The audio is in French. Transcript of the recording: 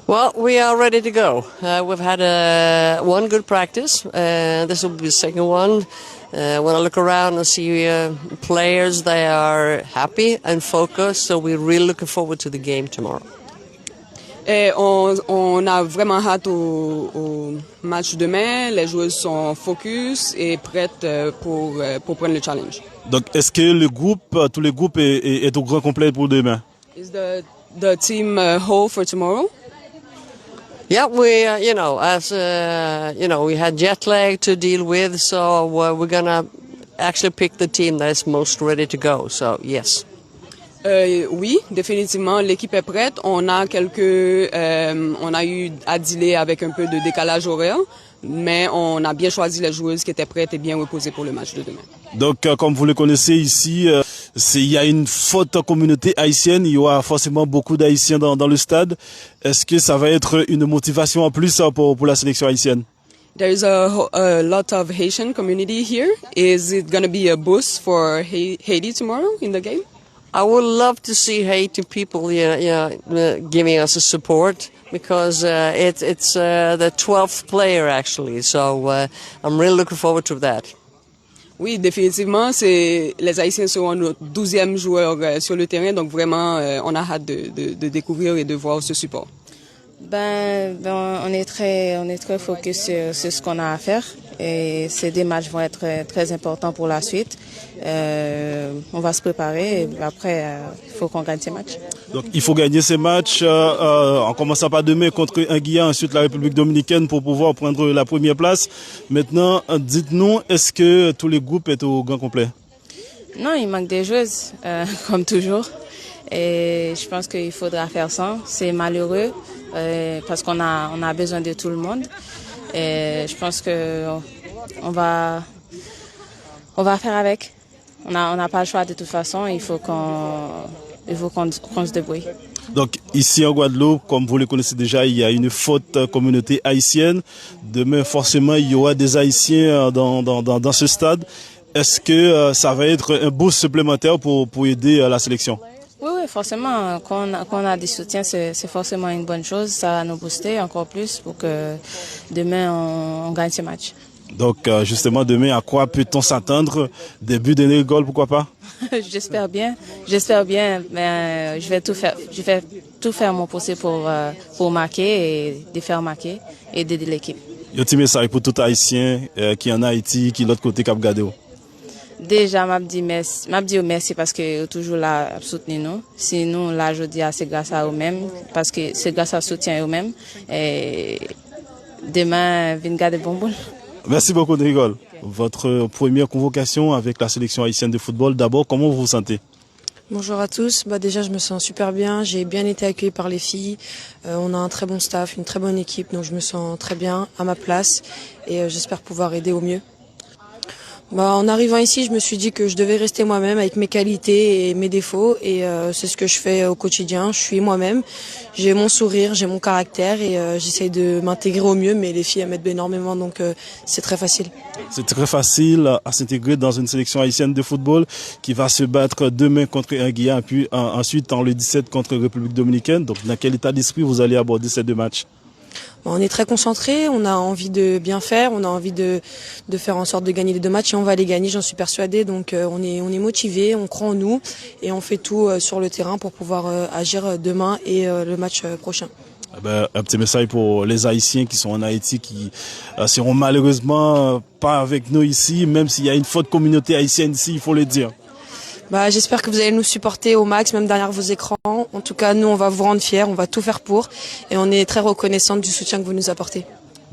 Well, we are ready to go. We've had one good practice. This will be the second one. When I look around and see players, they are happy and focused. So we're really looking forward to the game tomorrow. On a vraiment hâte au match demain. Les joueuses sont focus et prêtes pour prendre le challenge. Donc, est-ce que le groupe, tous les groupes est au grand complet pour demain? Is the team whole for tomorrow? Yeah, we, we had jet lag to deal with, so we're gonna actually pick the team that's most ready to go. So, yes. Oui, définitivement, l'équipe est prête. On a eu à dealer avec un peu de décalage horaire, mais on a bien choisi les joueuses qui étaient prêtes et bien reposées pour le match de demain. Donc, comme vous le connaissez ici, il y a une forte communauté haïtienne. Il y aura forcément beaucoup d'Haïtiens dans le stade. Est-ce que ça va être une motivation en plus pour la sélection haïtienne? There is a lot of Haitian community here. Is it going to be a boost for Haiti tomorrow in the game? I would love to see Haiti people, giving us a support because it's the 12th player actually. So I'm really looking forward to that. Oui, définitivement, les Haïtiens seront nos 12e joueurs sur le terrain, donc vraiment, on a hâte de découvrir et de voir ce support. On est très focus sur ce qu'on a à faire et ces deux matchs vont être très importants pour la suite. On va se préparer et après, il faut qu'on gagne ces matchs. Donc, il faut gagner ces matchs en commençant par demain contre Anguilla, ensuite la République dominicaine pour pouvoir prendre la première place. Maintenant, dites-nous, est-ce que tous les groupes sont au grand complet? Non, il manque des joueuses, comme toujours. Et je pense qu'il faudra faire ça. C'est malheureux parce qu'on a besoin de tout le monde. Et je pense que on va faire avec. On n'a pas le choix de toute façon. Il faut qu'on se débrouille. Donc ici en Guadeloupe, comme vous le connaissez déjà, il y a une forte communauté haïtienne. Demain, forcément, il y aura des Haïtiens dans ce stade. Est-ce que ça va être un boost supplémentaire pour aider la sélection? Oui, forcément. Quand on a des soutiens, c'est forcément une bonne chose. Ça va nous booster encore plus pour que demain, on gagne ce match. Donc, justement, demain, à quoi peut-on s'attendre? Début de goal, pourquoi pas? J'espère bien, mais je vais tout faire mon possible pour marquer et de faire marquer et d'aider l'équipe. Y a un petit message pour tout Haïtien qui est en Haïti, qui est de l'autre côté Cap Gardé? Déjà, m'a dit merci parce que toujours là à soutenir nous. Sinon, là, je dis c'est grâce à eux-mêmes, parce que c'est grâce à soutien eux-mêmes. Et demain, viens garder bonbon. Merci beaucoup, Nicole. Votre première convocation avec la sélection haïtienne de football. D'abord, comment vous vous sentez? Bonjour à tous. Déjà, je me sens super bien. J'ai bien été accueillie par les filles. On a un très bon staff, une très bonne équipe, donc je me sens très bien à ma place et j'espère pouvoir aider au mieux. En arrivant ici, je me suis dit que je devais rester moi-même avec mes qualités et mes défauts et c'est ce que je fais au quotidien. Je suis moi-même, j'ai mon sourire, j'ai mon caractère et j'essaye de m'intégrer au mieux, mais les filles elles m'aident énormément donc c'est très facile. C'est très facile à s'intégrer dans une sélection haïtienne de football qui va se battre demain contre Anguilla puis ensuite en le 17 contre République dominicaine. Donc dans quel état d'esprit vous allez aborder ces deux matchs? On est très concentrés, on a envie de bien faire, on a envie de faire en sorte de gagner les deux matchs et on va les gagner, j'en suis persuadée. Donc on est motivés, on croit en nous et on fait tout sur le terrain pour pouvoir agir demain et le match prochain. Un petit message pour les Haïtiens qui sont en Haïti, qui seront malheureusement pas avec nous ici, même s'il y a une forte communauté haïtienne ici, il faut le dire. J'espère que vous allez nous supporter au max, même derrière vos écrans. En tout cas, nous, on va vous rendre fiers, on va tout faire pour et on est très reconnaissants du soutien que vous nous apportez.